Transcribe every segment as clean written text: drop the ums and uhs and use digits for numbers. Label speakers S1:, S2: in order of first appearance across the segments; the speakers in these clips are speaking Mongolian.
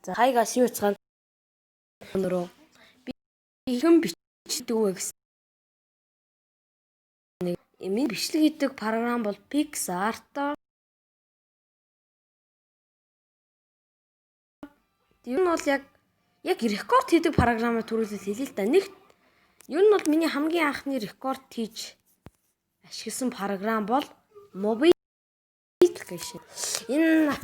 S1: За хайгаас юу цаана өнөрөө би хэн бичдэг вэ гэсэн нэг миний бичлэг хийдэг програм бол PixArt. Ер нь бол яг рекорд хийдэг програмаар төрүүлэл хэлээ л да. Нэгт ер нь бол миний хамгийн анхны рекорд хийж ашигласан програм бол Mobile Application. Энэ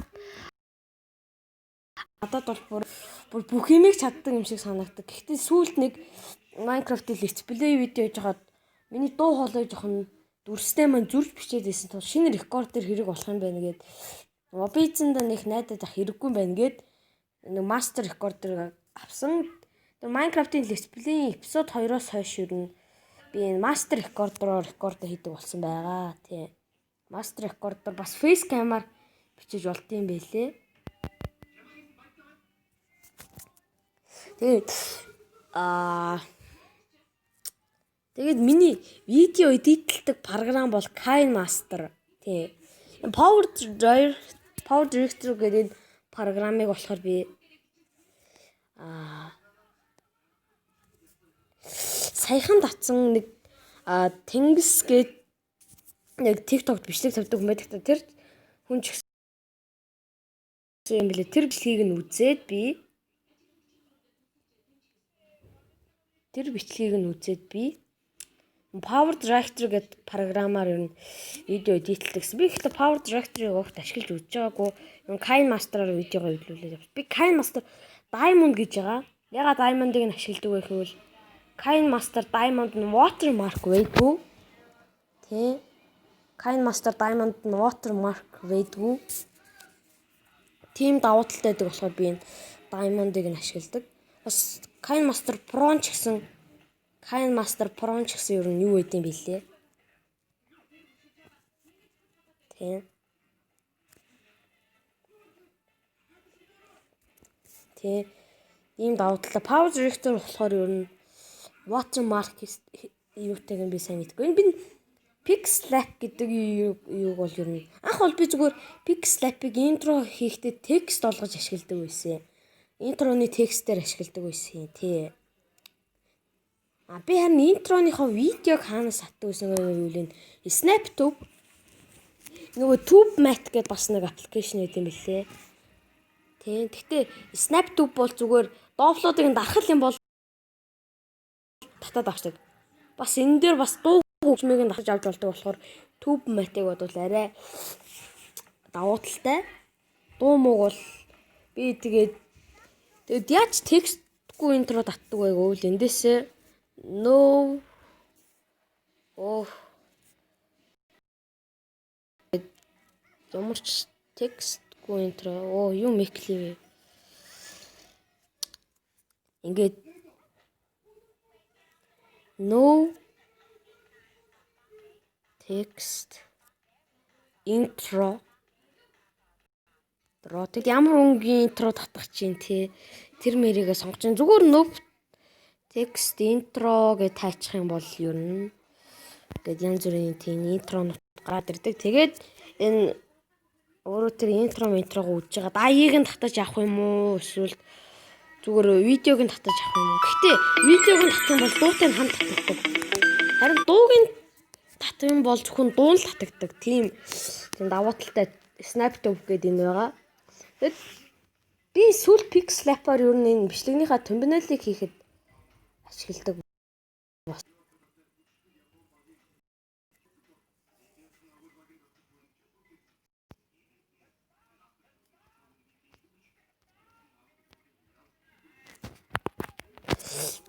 S1: надад бол бүр бүх юмыг чаддаг юм шиг санагддаг. Гэхдээ сүүлд нэг Minecraft-ийн Let's Play видео хийж хаад миний дуу хоолой жоохон дүрстэй маань зүрж бичээд байсан тул шинэ рекордер хэрэг болох юм байна гэд Mobile-д нэг найдаад ах хэрэггүй юм байна гэд нэг мастер рекордер авсан. Тэр Minecraft-ийн Let's Play-ийн эпизод 2-оос хойш ер нь би энэ мастер рекордероор рекорд хийдэг болсон байгаа. Тий. Мастер рекордер бас фейскамаар бичиж болдсон байлээ. Тэгээд миний видео эдитлдэг програм бол KineMaster. Тий. Power Director гэдэг програмыг болохоор би саяхан татсан нэг Тэнгис гээд нэг TikTok-т бичлэг тавьдаг хүн байдаг. Тэр хүн ч гэсэн юм билээ. Тэр бичлэгийг нь үзээд би Power Director гэдэг програмаар ер нь видео эдитлдэгсэн. Би ихлэ Power Director-ыг огт ашиглаж үзэж байгаагүй. Ер нь KineMaster-аар видеогоо эвлүүлээд явсан. Би KineMaster Diamond гэж байгаа. Ягаад Diamond-ыг нь ашигладаг вэ гэвэл KineMaster Diamond нь watermark байдгүй. Тэ. KineMaster Diamond нь watermark байдгүй. Тим давуу талтай байдаг болохоор би энэ Diamond-ыг нь ашигладаг. Бас KineMaster Pro ч гэсэн ер нь юу байдсан бэлээ. Тэ. Ийм давуу талтай Power Director болохоор ер нь watermark юутайг нь би сайн мэдгүй. Энэ би Pixlap гэдэг юуг бол ер нь анх бол би зүгээр Pixlap-ыг интро хийхдээ текст олгож ашигладаг байсан. Интроны текстээр ашигладаг байсан. Тий. Би харин интроныхоо видеог хаанаас татдаг байсан гэвэл SnapTube нөгөө TubeMate гэдэг бас нэг аппликейшн байт юм билээ. Тий. Гэхдээ SnapTube бол зүгээр доофлоодыг дарах юм бол татаад авчдаг. Бас энэ дээр бас дуу хөгжмийг нь татаж авч болдог болохоор TubeMate-ыг бодвол арай давуу талтай. Дуу мууг бол би тэгээд яаж текстгүй интро татдаг вэ гэвэл эндээсээ ямар ч текстгүй интро юу мэклээ вэ? Ингээд no text intro тэгээд ямар өнгийн интро татах чинь тэр мэрийгээ сонгож чинь зүгээр no text intro гэж тайчих юм бол ер нь гээд янз бүрийн тийм интронууд гараад ирдэг. Тэгээд энэ өөрөө тэр интрогоо үзэж байгаа даяыг нь татаж авах юм уу? Эсвэл зүгээр видеог нь татаж авах юм уу? Гэхдээ видеог нь татах юм бол дуутай нь хамт татагддаг. Харин дууг нь татах юм бол зөвхөн дуу л татагддаг. Тийм давуу талтай SnapTube гэдэг энэ байгаа. Тэгэд би сүүл Pixlap-аар ер нь энэ бичлэгнийхаа thumbnail-ыг хийхэд ашигладаг.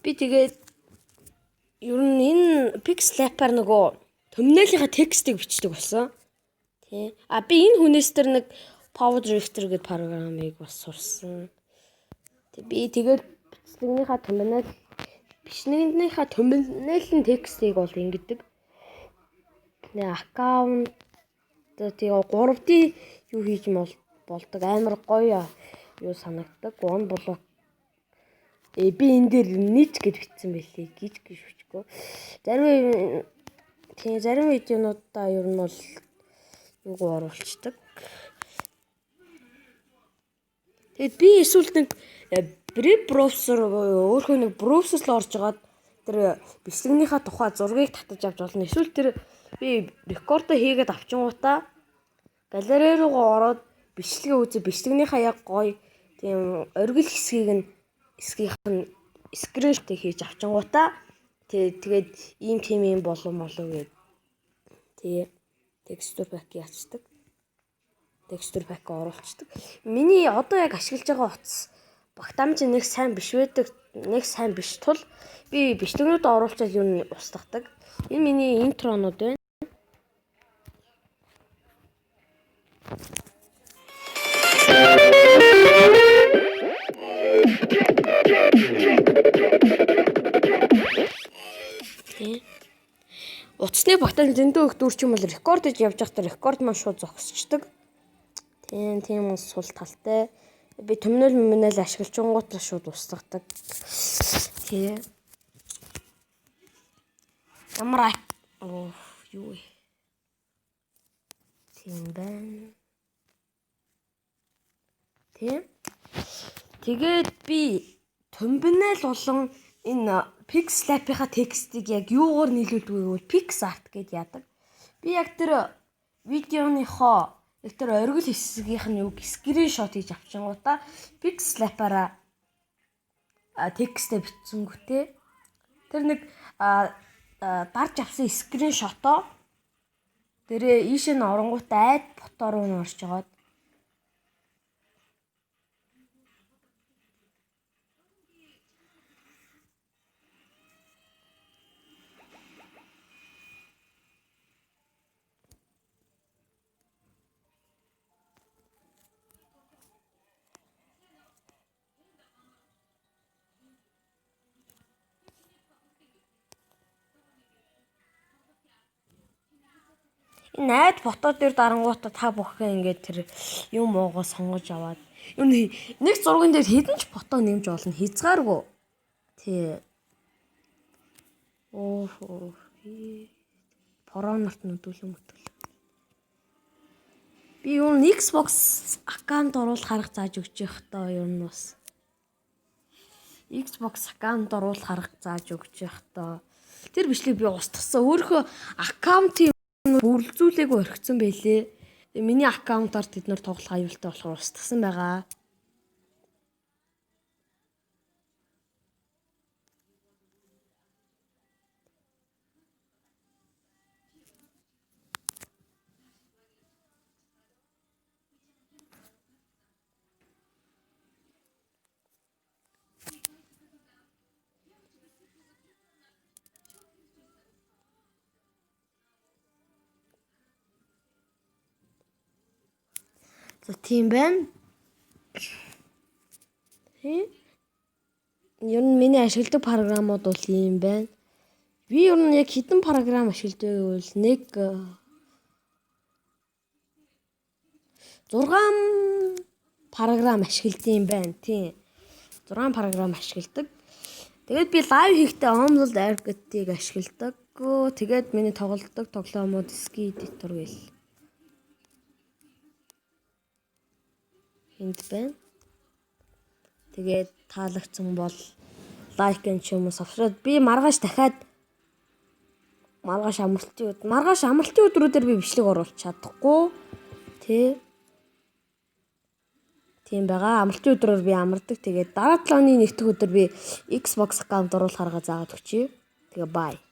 S1: Би тэгээд ер нь энэ Pixlap-аар нөгөө thumbnail-ийнхаа текстийг бичдэг болсон. Тий. Би энэ хүнээс тэр нэг Power Director гэдэг програмыг бас сурсан. Би тэгээд бичлэгнийхаа thumbnail-ийн текстийг бол ингэдэг. Аккаунт тэгээ 3D юу хийж болдог амар гоё юу санагддаг. One block би энэ дээр niche гэж бичсэн байлээ. Гэж бичгүй. Зарим видеонуудаа ер нь бол юуг оруулцдаг. Тэгээд би эсвэл нэг браузер өөрхөө нэг браузер руу орж агаад тэр бичлэгнийхаа тухай зургийг татаж авч болно. Эсвэл тэр би рекорд хийгээд авчингуудаа галерей руугаа ороод бичлэгээ үзээ бичлэгнийхаа яг гоё тийм оргил хэсгийнх нь скриншот хийж авчингуудаа тэгээд ийм тийм юм болов гэд тэгээ текстур пак яцдаг. Текстур пак оруулцдаг. Миний одоо яг ашиглаж байгаа утас багтаамж нэг сайн биш байдаг. Нэг сайн биш тул би бичлэгнүүд оруулчаад юу нь устгадаг. Энэ миний интронууд байна. Утасны багтаамж зөндөө их дүүрч юм бол рекорд хийж явж байхдаа рекорд маань шууд зогсчдаг. Тийм сул талтай. Би төмнөл ашиглаж гингуудаа шууд устгадаг. Тий. Ямар юу вэ? Тийм байна. Тий. Тэгээд би thumbnail болон энэ Pixlab-ийнхаа текстийг яг юугаар нийлүүлдэг вэ гэвэл PixArt гэдээ яадаг. Би яг тэр видеоныхоо яг тэр оргил хэсгийнх нь юг скриншот хийж авчингуудаа Pixlab-аараа текстээ бичсэнгүүтээ тэр нэг дарж авсан скриншотоо дээрээ ийшээ нь оронгуудаа айд фото руу нь орж жагаад найд фото дээр дарангуудаа та бүхэн ингээд тэр юм уугаа сонгож аваад нэг зурган дээр хэдэн ч фото нэмж болно хязгааргүй. Тий. Поронорт нүдүүлэн мөтөл. Би юу Xbox аккаунт оруулах арга зааж өгч явах таа юу нь бас. Xbox аккаунт оруулах арга зааж өгч явах таа. Тэр бичлэг би устгасан. Өөрөө аккаунтын бүрэлзүүлээгүй орхисон байлээ. Миний аккаунтаар тэд нар тоглох аюултай болохоор устгасан байгаа. За тийм байна. Ер нь миний ашигладаг програмууд бол ийм байна. Би ер нь яг хэдэн програм ашигладаг гэвэл нэг 6 програм ашигладаг юм байна. Тийм. 6 програм ашигладаг. Тэгээд би лайв хийхдээ Omnol Architect-ийг ашигладаг. Тэгээд миний тоглодог тоглоомууд Ski Editor гэл. Энд байна. Тэгээд таалагдсан бол лайк and share subscribe. Би маргааш дахиад маргааш амралтын өдрүүдээр би бичлэг оруулах чадахгүй. Тийм байгаа. Амралтын өдрөөр би амардаг. Тэгээд дараа 7 өдрийн 1 өдөр би Xbox аккаунт оруулах арга заагаад өгчээ. Тэгээ bye.